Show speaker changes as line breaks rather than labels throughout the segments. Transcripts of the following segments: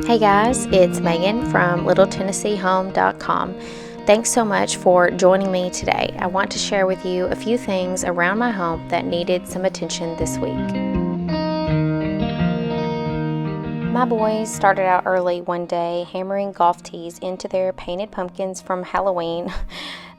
Hey guys, it's Megan from LittleTennesseeHome.com. Thanks so much for joining me today. I want to share with you a few things around my home that needed some attention this week. My boys started out early one day hammering golf tees into their painted pumpkins from Halloween.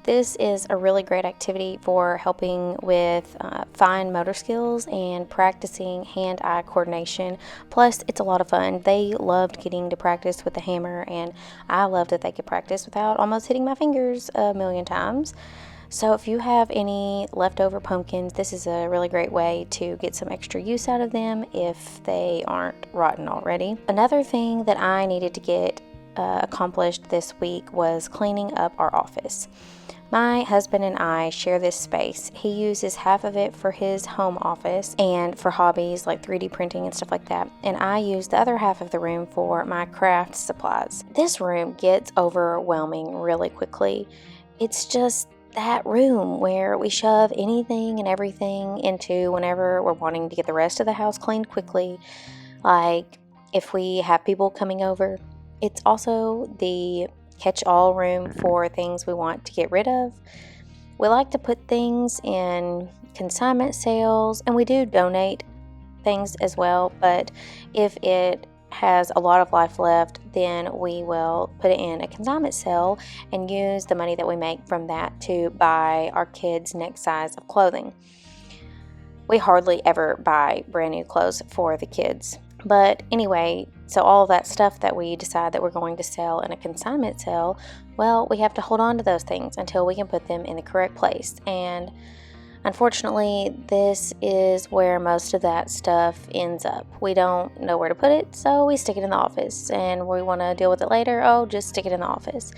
This is a really great activity for helping with fine motor skills and practicing hand-eye coordination. Plus, it's a lot of fun. They loved getting to practice with the hammer, and I loved that they could practice without almost hitting my fingers a million times. So if you have any leftover pumpkins, this is a really great way to get some extra use out of them if they aren't rotten already. Another thing that I needed to get accomplished this week was cleaning up our office. My husband and I share this space. He uses half of it for his home office and for hobbies like 3D printing and stuff like that, and I use the other half of the room for my craft supplies. This room gets overwhelming really quickly. It's just that room where we shove anything and everything into whenever we're wanting to get the rest of the house cleaned quickly, like if we have people coming over. It's also the catch-all room for things we want to get rid of. We like to put things in consignment sales, and we do donate things as well, but if it has a lot of life left, then we will put it in a consignment sale and use the money that we make from that to buy our kids' next size of clothing. We hardly ever buy brand new clothes for the kids. But anyway, so all of that stuff that we decide that we're going to sell in a consignment sale, well, we have to hold on to those things until we can put them in the correct place. And unfortunately, this is where most of that stuff ends up. We don't know where to put it, so we stick it in the office. And we want to deal with it later, just stick it in the office.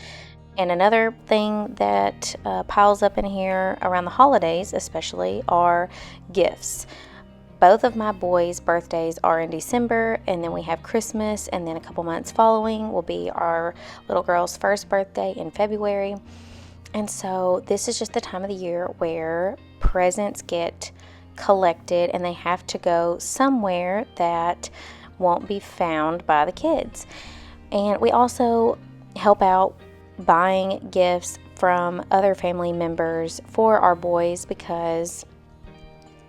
And another thing that piles up in here around the holidays especially are gifts. Both of my boys' birthdays are in December, and then we have Christmas, and then a couple months following will be our little girl's first birthday in February. And so this is just the time of the year where presents get collected and they have to go somewhere that won't be found by the kids. And we also help out buying gifts from other family members for our boys because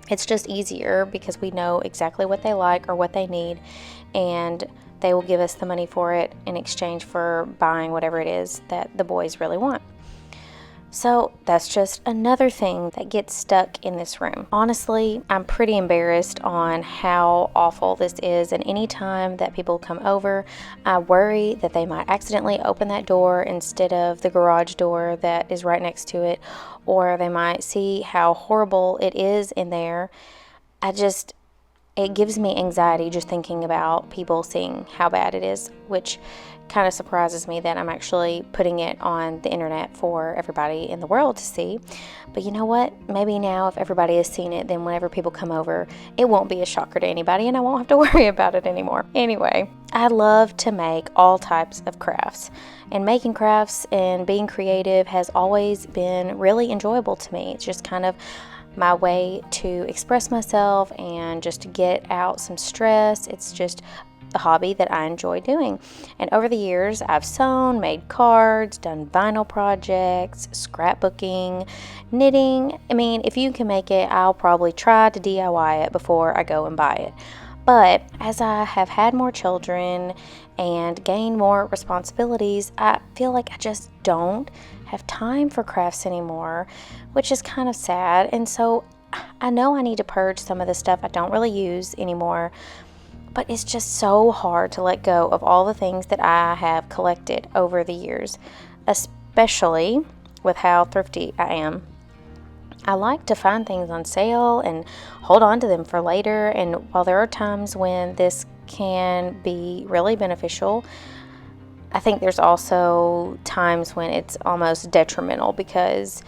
it's just easier because we know exactly what they like or what they need, and they will give us the money for it in exchange for buying whatever it is that the boys really want. So that's just another thing that gets stuck in this room. Honestly, I'm pretty embarrassed on how awful this is, and anytime that people come over, I worry that they might accidentally open that door instead of the garage door that is right next to it, or they might see how horrible it is in there. It gives me anxiety just thinking about people seeing how bad it is, which kind of surprises me that I'm actually putting it on the internet for everybody in the world to see. But you know what? Maybe now if everybody has seen it, then whenever people come over, it won't be a shocker to anybody and I won't have to worry about it anymore. Anyway, I love to make all types of crafts, and making crafts and being creative has always been really enjoyable to me. It's just kind of my way to express myself and just to get out some stress. It's just a hobby that I enjoy doing. And over the years, I've sewn, made cards, done vinyl projects, scrapbooking, knitting. I mean, if you can make it, I'll probably try to DIY it before I go and buy it. But as I have had more children and gained more responsibilities, I feel like I just don't have time for crafts anymore, which is kind of sad. And so I know I need to purge some of the stuff I don't really use anymore, but it's just so hard to let go of all the things that I have collected over the years, especially with how thrifty I am. I like to find things on sale and hold on to them for later, and while there are times when this can be really beneficial, I think there's also times when it's almost detrimental, because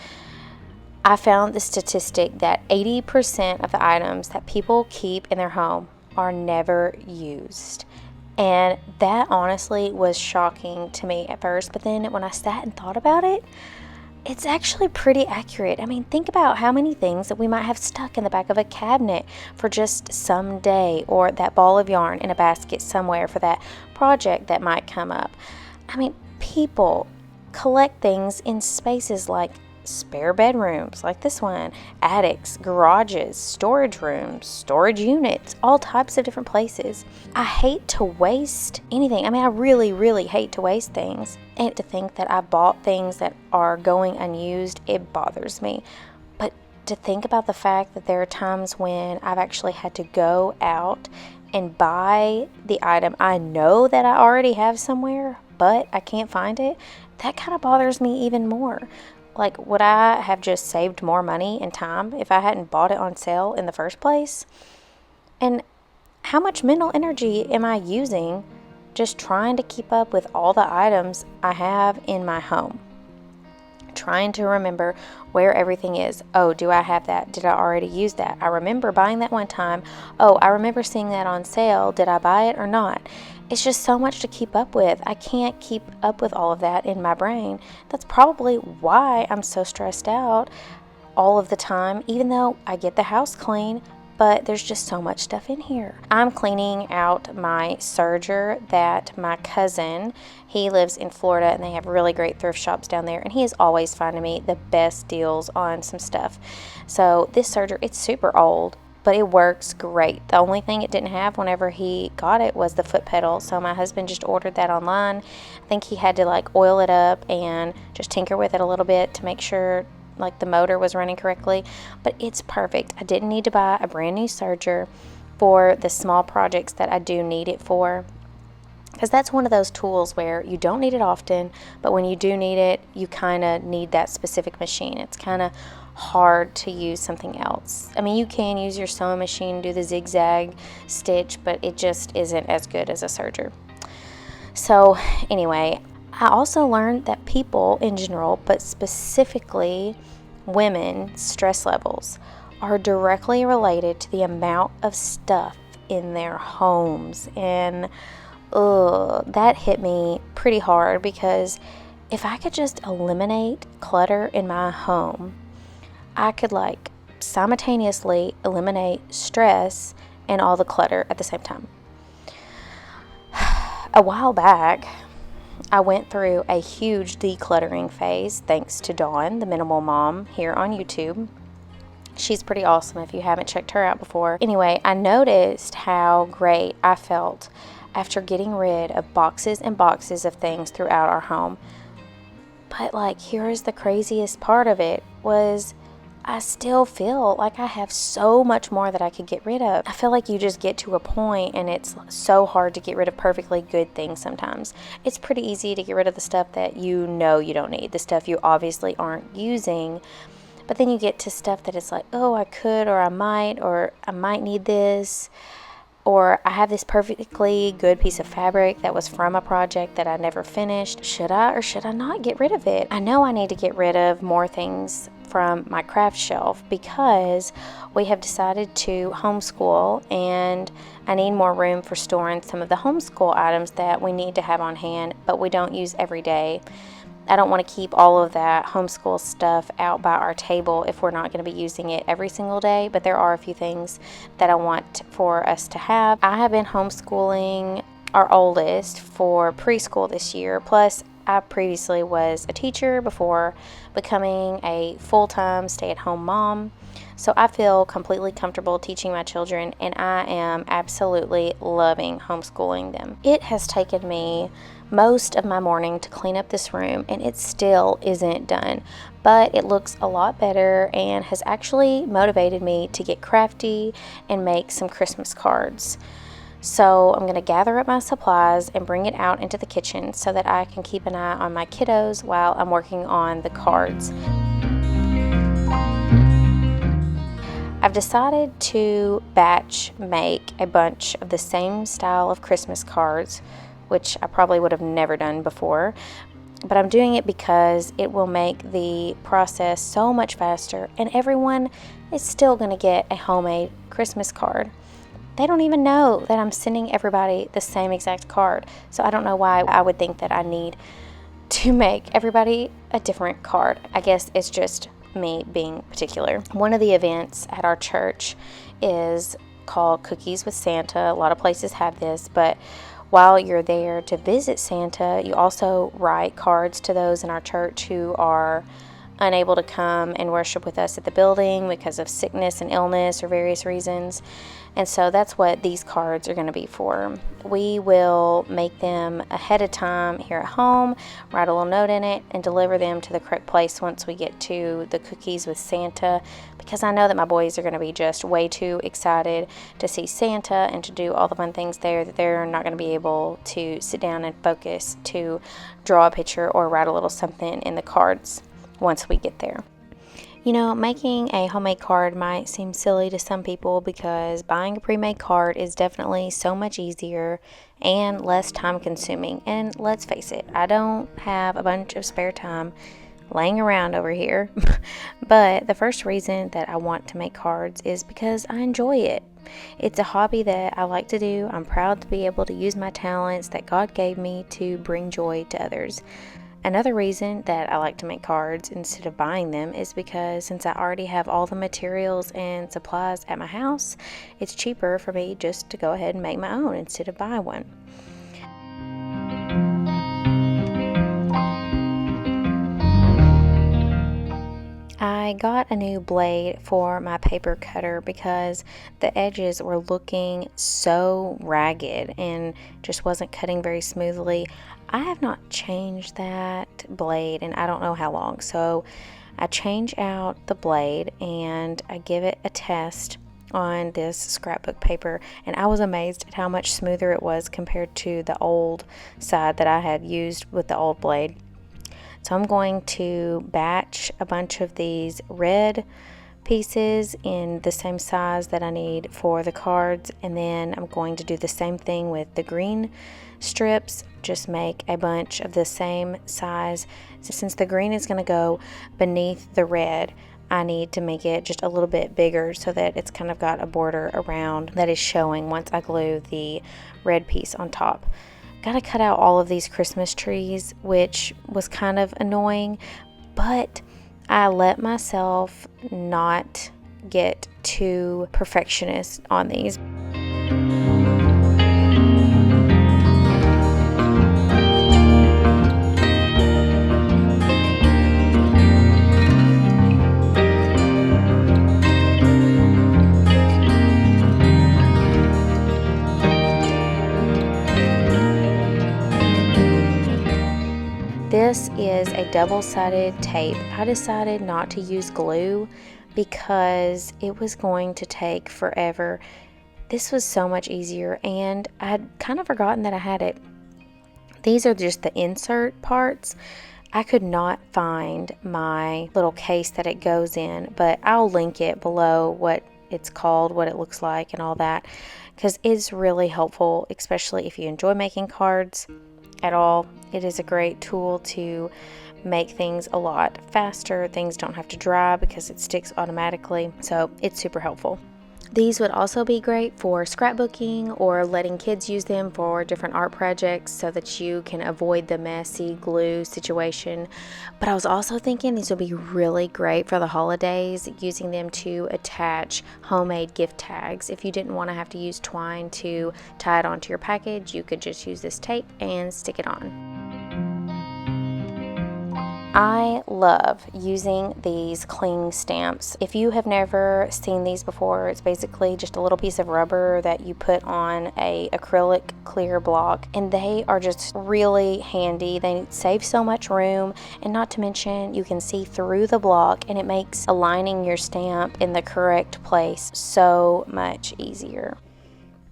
I found the statistic that 80% of the items that people keep in their home are never used. And that honestly was shocking to me at first, but then when I sat and thought about it, it's actually pretty accurate. I mean, think about how many things that we might have stuck in the back of a cabinet for just some day, or that ball of yarn in a basket somewhere for that project that might come up. I mean, people collect things in spaces like spare bedrooms, like this one, attics, garages, storage rooms, storage units, all types of different places. I hate to waste anything. I mean, I really, really hate to waste things. And to think that I bought things that are going unused, it bothers me. But to think about the fact that there are times when I've actually had to go out and buy the item I know that I already have somewhere, but I can't find it, that kind of bothers me even more. Like, would I have just saved more money and time if I hadn't bought it on sale in the first place? And how much mental energy am I using just trying to keep up with all the items I have in my home? Trying to remember where everything is. Oh, do I have that? Did I already use that? I remember buying that one time. Oh, I remember seeing that on sale. Did I buy it or not? It's just so much to keep up with. I can't keep up with all of that in my brain. That's probably why I'm so stressed out all of the time, even though I get the house clean, but there's just so much stuff in here. I'm cleaning out my serger that my cousin, he lives in Florida and they have really great thrift shops down there, and he is always finding me the best deals on some stuff. So this serger, it's super old, but it works great. The only thing it didn't have whenever he got it was the foot pedal. So my husband just ordered that online. I think he had to like oil it up and just tinker with it a little bit to make sure like the motor was running correctly, but it's perfect. I didn't need to buy a brand new serger for the small projects that I do need it for, because that's one of those tools where you don't need it often, but when you do need it, you kind of need that specific machine. It's kind of hard to use something else. I mean, you can use your sewing machine, do the zigzag stitch, but it just isn't as good as a serger. So anyway, I also learned that people in general, but specifically women's stress levels, are directly related to the amount of stuff in their homes. And that hit me pretty hard, because if I could just eliminate clutter in my home, I could like simultaneously eliminate stress and all the clutter at the same time. A while back, I went through a huge decluttering phase thanks to Dawn, the Minimal Mom, here on YouTube. She's pretty awesome if you haven't checked her out before. Anyway, I noticed how great I felt after getting rid of boxes and boxes of things throughout our home. But like, here's the craziest part of it was I still feel like I have so much more that I could get rid of. I feel like you just get to a point and it's so hard to get rid of perfectly good things sometimes. It's pretty easy to get rid of the stuff that you know you don't need, the stuff you obviously aren't using. But then you get to stuff that it's like, oh, I could, or I might need this. Or I have this perfectly good piece of fabric that was from a project that I never finished. Should I or should I not get rid of it? I know I need to get rid of more things from my craft shelf, because we have decided to homeschool and I need more room for storing some of the homeschool items that we need to have on hand, but we don't use every day. I don't want to keep all of that homeschool stuff out by our table if we're not going to be using it every single day, but there are a few things that I want for us to have. I have been homeschooling our oldest for preschool this year, plus I previously was a teacher before becoming a full-time stay-at-home mom. So I feel completely comfortable teaching my children, and I am absolutely loving homeschooling them. It has taken me most of my morning to clean up this room, and it still isn't done, but it looks a lot better and has actually motivated me to get crafty and make some Christmas cards. So I'm going to gather up my supplies and bring it out into the kitchen so that I can keep an eye on my kiddos while I'm working on the cards. I've decided to batch make a bunch of the same style of Christmas cards, which I probably would have never done before, but I'm doing it because it will make the process so much faster, and everyone is still going to get a homemade Christmas card. They don't even know that I'm sending everybody the same exact card, so I don't know why I would think that I need to make everybody a different card. I guess it's just me being particular. One of the events at our church is called Cookies with Santa. A lot of places have this, but while you're there to visit Santa, you also write cards to those in our church who are unable to come and worship with us at the building because of sickness and illness or various reasons. And so that's what these cards are going to be for. We will make them ahead of time here at home, write a little note in it, and deliver them to the correct place once we get to the Cookies with Santa, because I know that my boys are going to be just way too excited to see Santa and to do all the fun things there that they're not going to be able to sit down and focus to draw a picture or write a little something in the cards once we get there. You know, making a homemade card might seem silly to some people because buying a pre-made card is definitely so much easier and less time consuming. And let's face it, I don't have a bunch of spare time laying around over here. But the first reason that I want to make cards is because I enjoy it. It's a hobby that I like to do. I'm proud to be able to use my talents that God gave me to bring joy to others. Another reason that I like to make cards instead of buying them is because since I already have all the materials and supplies at my house, it's cheaper for me just to go ahead and make my own instead of buy one. I got a new blade for my paper cutter because the edges were looking so ragged and just wasn't cutting very smoothly. I have not changed that blade and I don't know how long, so I change out the blade and I give it a test on this scrapbook paper, and I was amazed at how much smoother it was compared to the old side that I had used with the old blade. So I'm going to batch a bunch of these red pieces in the same size that I need for the cards, and then I'm going to do the same thing with the green strips. Just make a bunch of the same size. So since the green is going to go beneath the red, I need to make it just a little bit bigger so that it's kind of got a border around that is showing once I glue the red piece on top. Got to cut out all of these Christmas trees, which was kind of annoying, but I let myself not get too perfectionist on these. This is a double-sided tape. I decided not to use glue because it was going to take forever. This was so much easier, and I had kind of forgotten that I had it. These are just the insert parts. I could not find my little case that it goes in, but I'll link it below what it's called, what it looks like, and all that, because it's really helpful, especially if you enjoy making cards at all. It is a great tool to make things a lot faster. Things don't have to dry because it sticks automatically, so it's super helpful. These would also be great for scrapbooking or letting kids use them for different art projects so that you can avoid the messy glue situation. But I was also thinking these would be really great for the holidays, using them to attach homemade gift tags. If you didn't want to have to use twine to tie it onto your package, you could just use this tape and stick it on. I love using these cling stamps. If you have never seen these before, it's basically just a little piece of rubber that you put on a acrylic clear block, and they are just really handy. They save so much room, and not to mention you can see through the block, and it makes aligning your stamp in the correct place so much easier.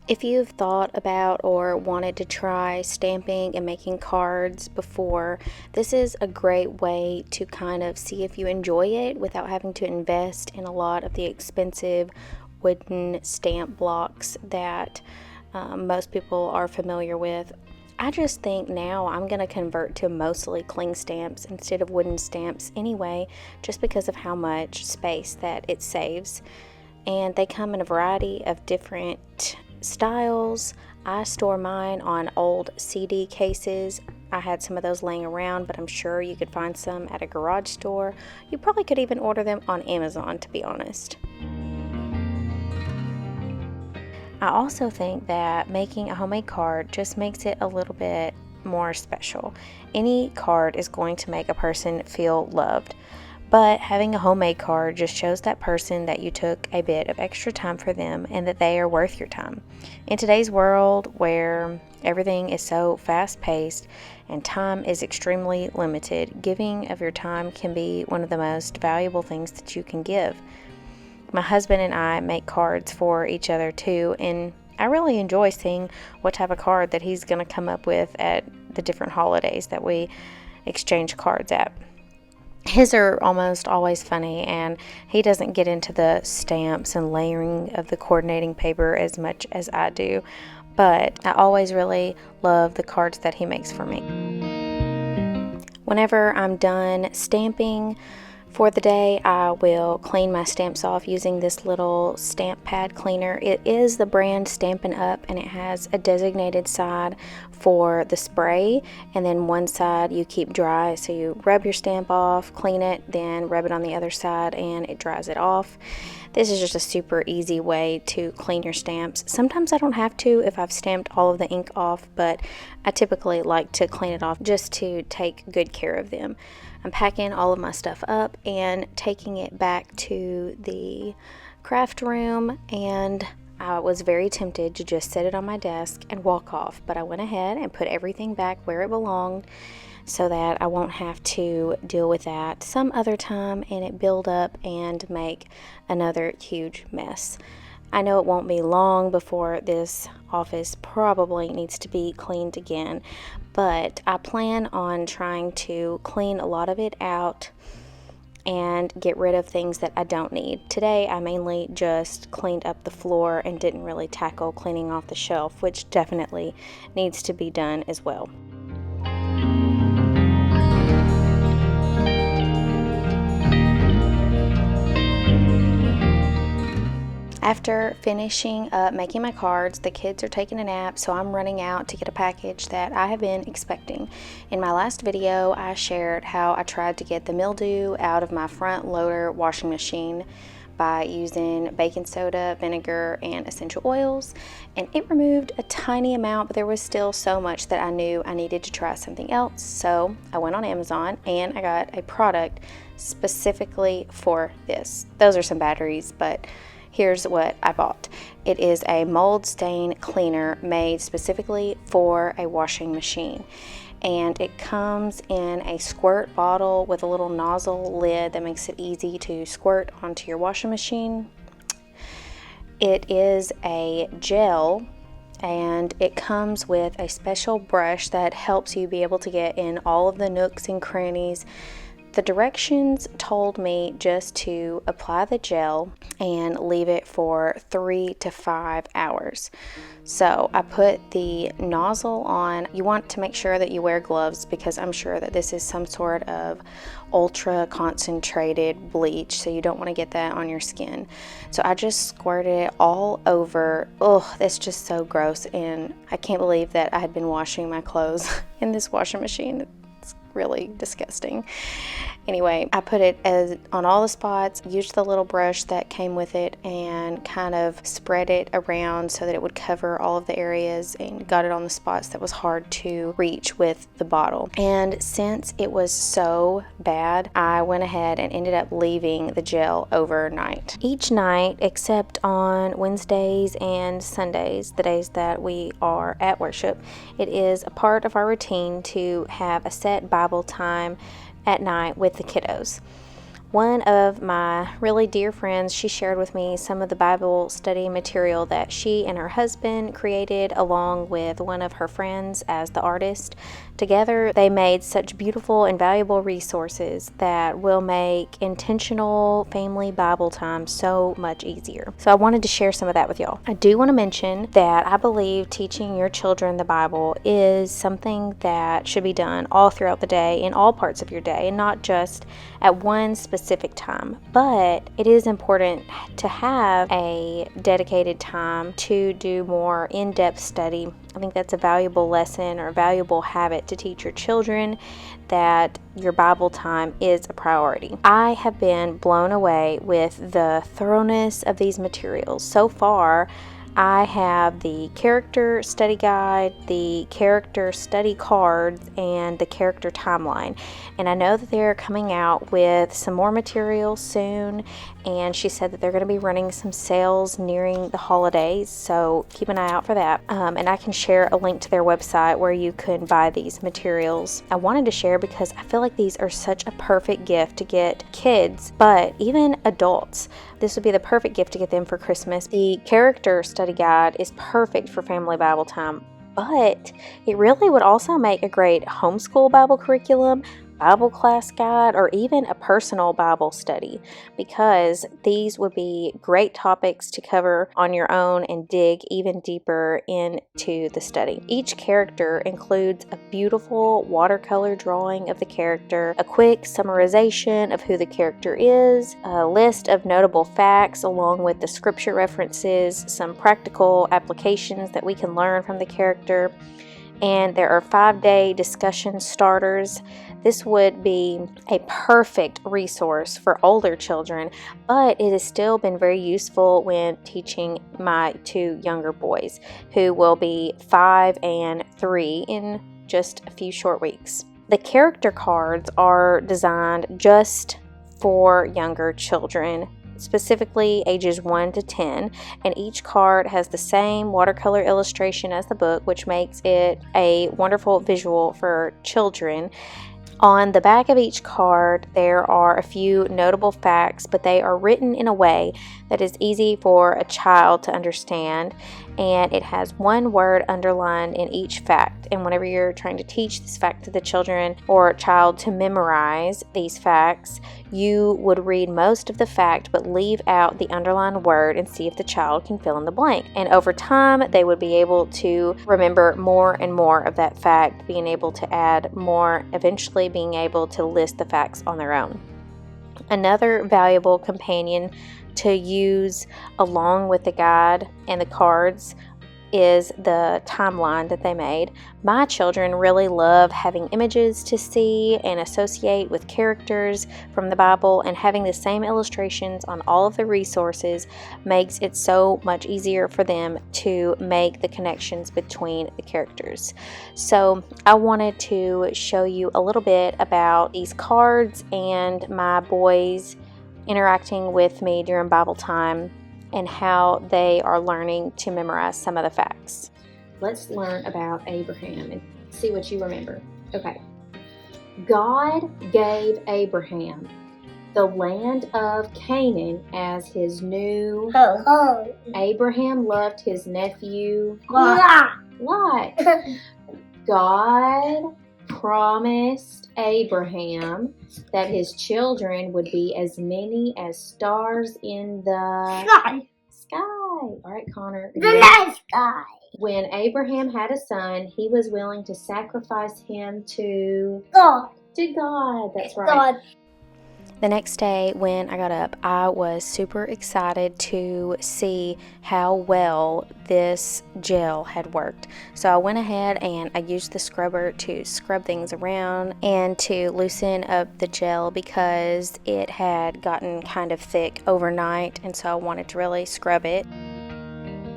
If you've thought about or wanted to try stamping and making cards before, this is a great way to kind of see if you enjoy it without having to invest in a lot of the expensive wooden stamp blocks that most people are familiar with. I just think now I'm going to convert to mostly cling stamps instead of wooden stamps anyway, just because of how much space that it saves. And they come in a variety of different styles. I store mine on old CD cases. I had some of those laying around, but I'm sure you could find some at a garage store. You probably could even order them on Amazon, to be honest. I also think that making a homemade card just makes it a little bit more special. Any card is going to make a person feel loved, but having a homemade card just shows that person that you took a bit of extra time for them and that they are worth your time. In today's world where everything is so fast-paced and time is extremely limited, giving of your time can be one of the most valuable things that you can give. My husband and I make cards for each other too, and I really enjoy seeing what type of card that he's going to come up with at the different holidays that we exchange cards at. His are almost always funny, and he doesn't get into the stamps and layering of the coordinating paper as much as I do, but I always really love the cards that he makes for me. Whenever I'm done stamping for the day, I will clean my stamps off using this little stamp pad cleaner. It is the brand Stampin' Up, and it has a designated side for the spray, and then one side you keep dry. So you rub your stamp off, clean it, then rub it on the other side, and it dries it off. This is just a super easy way to clean your stamps. Sometimes I don't have to if I've stamped all of the ink off, but I typically like to clean it off just to take good care of them. I'm packing all of my stuff up and taking it back to the craft room, and I was very tempted to just set it on my desk and walk off, but I went ahead and put everything back where it belonged so that I won't have to deal with that some other time and it build up and make another huge mess. I know it won't be long before this office probably needs to be cleaned again, but I plan on trying to clean a lot of it out and get rid of things that I don't need. Today I mainly just cleaned up the floor and didn't really tackle cleaning off the shelf, which definitely needs to be done as well. After finishing up making my cards, the kids are taking a nap, so I'm running out to get a package that I have been expecting. In my last video, I shared how I tried to get the mildew out of my front loader washing machine by using baking soda, vinegar, and essential oils, and it removed a tiny amount, but there was still so much that I knew I needed to try something else. So I went on Amazon and I got a product specifically for this. Those are some batteries, but here's what I bought. It is a mold stain cleaner made specifically for a washing machine. And it comes in a squirt bottle with a little nozzle lid that makes it easy to squirt onto your washing machine. It is a gel, and it comes with a special brush that helps you be able to get in all of the nooks and crannies. The directions told me just to apply the gel and leave it for 3 to 5 hours. So I put the nozzle on. You want to make sure that you wear gloves because I'm sure that this is some sort of ultra concentrated bleach, so you don't want to get that on your skin. So I just squirted it all over. Oh, that's just so gross, and I can't believe that I had been washing my clothes in this washing machine. It's really disgusting. Anyway, I put it on all the spots, used the little brush that came with it, and kind of spread it around so that it would cover all of the areas, and got it on the spots that was hard to reach with the bottle. And since it was so bad, I went ahead and ended up leaving the gel overnight. Each night, except on Wednesdays and Sundays, the days that we are at worship, it is a part of our routine to have a set Bible time at night with the kiddos. One of my really dear friends, she shared with me some of the Bible study material that she and her husband created along with one of her friends as the artist. Together, they made such beautiful and valuable resources that will make intentional family Bible time so much easier. So I wanted to share some of that with y'all. I do want to mention that I believe teaching your children the Bible is something that should be done all throughout the day, in all parts of your day, and not just at one specific specific time, but it is important to have a dedicated time to do more in-depth study. I think that's a valuable lesson or a valuable habit to teach your children, that your Bible time is a priority. I have been blown away with the thoroughness of these materials. So far, I have the character study guide, the character study cards, and the character timeline. And I know that they're coming out with some more material soon, and she said that they're going to be running some sales nearing the holidays, so keep an eye out for that. And I can share a link to their website where you can buy these materials. I wanted to share because I feel like these are such a perfect gift to get kids, but even adults. This would be the perfect gift to get them for Christmas. The character study guide is perfect for family Bible time, but it really would also make a great homeschool Bible curriculum, Bible class guide, or even a personal Bible study, because these would be great topics to cover on your own and dig even deeper into the study. Each character includes a beautiful watercolor drawing of the character, a quick summarization of who the character is, a list of notable facts along with the scripture references, some practical applications that we can learn from the character, and there are 5-day discussion starters. This would be a perfect resource for older children, but it has still been very useful when teaching my 2 younger boys, who will be 5 and 3 in just a few short weeks. The character cards are designed just for younger children, specifically ages 1 to 10, and each card has the same watercolor illustration as the book, which makes it a wonderful visual for children. On the back of each card, there are a few notable facts, but they are written in a way that is easy for a child to understand, and it has one word underlined in each fact. And whenever you're trying to teach this fact to the children or child to memorize these facts, you would read most of the fact but leave out the underlined word and see if the child can fill in the blank. And over time, they would be able to remember more and more of that fact, being able to add more, eventually being able to list the facts on their own. Another valuable companion to use along with the guide and the cards is the timeline that they made. My children really love having images to see and associate with characters from the Bible, and having the same illustrations on all of the resources makes it so much easier for them to make the connections between the characters. So I wanted to show you a little bit about these cards and my boys interacting with me during Bible time and how they are learning to memorize some of the facts. Let's learn about Abraham and see what you remember. Okay. God gave Abraham the land of Canaan as his new home. Abraham loved his nephew Lot. God promised Abraham that his children would be as many as stars in the sky. All right, Connor. The night sky. When Abraham had a son, he was willing to sacrifice him to God. To God, that's right. God. The next day when I got up, I was super excited to see how well this gel had worked. So I went ahead and I used the scrubber to scrub things around and to loosen up the gel because it had gotten kind of thick overnight, and so I wanted to really scrub it.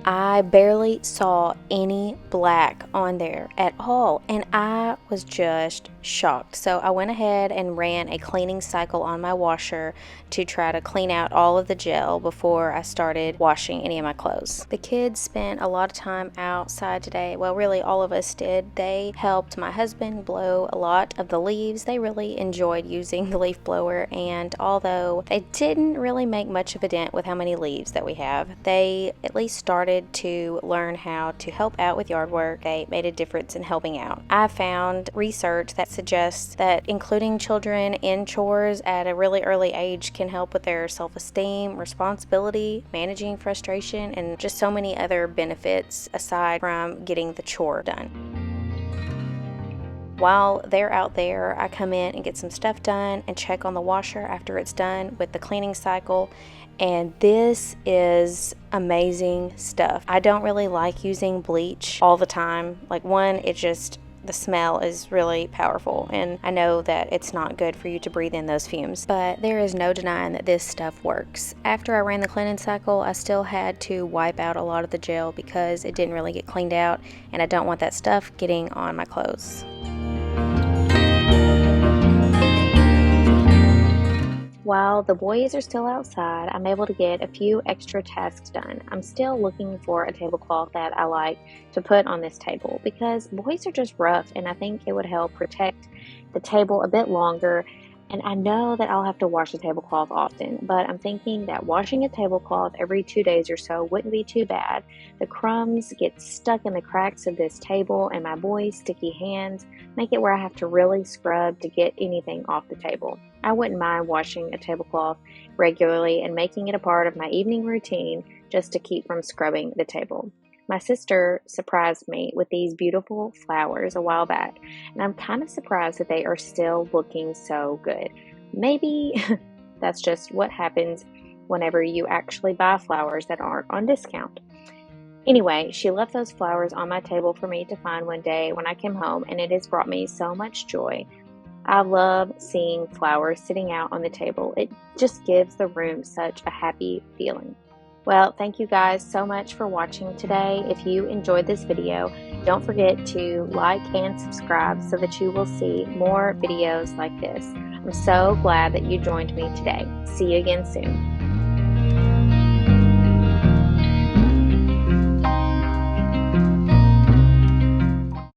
I barely saw any black on there at all, and I was just shocked. So I went ahead and ran a cleaning cycle on my washer to try to clean out all of the gel before I started washing any of my clothes. The kids spent a lot of time outside today. Well, really all of us did. They helped my husband blow a lot of the leaves. They really enjoyed using the leaf blower, and although they didn't really make much of a dent with how many leaves that we have, they at least started to learn how to help out with yard work. They made a difference in helping out. I found research that suggests that including children in chores at a really early age can help with their self-esteem, responsibility, managing frustration, and just so many other benefits aside from getting the chore done. While they're out there, I come in and get some stuff done and check on the washer after it's done with the cleaning cycle. And this is amazing stuff. I don't really like using bleach all the time. Like, one, the smell is really powerful, and I know that it's not good for you to breathe in those fumes, but there is no denying that this stuff works. After I ran the cleaning cycle, I still had to wipe out a lot of the gel because it didn't really get cleaned out, and I don't want that stuff getting on my clothes. While the boys are still outside, I'm able to get a few extra tasks done. I'm still looking for a tablecloth that I like to put on this table because boys are just rough, and I think it would help protect the table a bit longer. And I know that I'll have to wash the tablecloth often, but I'm thinking that washing a tablecloth every 2 days or so wouldn't be too bad. The crumbs get stuck in the cracks of this table, and my boys' sticky hands make it where I have to really scrub to get anything off the table. I wouldn't mind washing a tablecloth regularly and making it a part of my evening routine just to keep from scrubbing the table. My sister surprised me with these beautiful flowers a while back, and I'm kind of surprised that they are still looking so good. Maybe that's just what happens whenever you actually buy flowers that aren't on discount. Anyway, she left those flowers on my table for me to find one day when I came home, and it has brought me so much joy. I love seeing flowers sitting out on the table. It just gives the room such a happy feeling. Well, thank you guys so much for watching today. If you enjoyed this video, don't forget to like and subscribe so that you will see more videos like this. I'm so glad that you joined me today. See you again soon.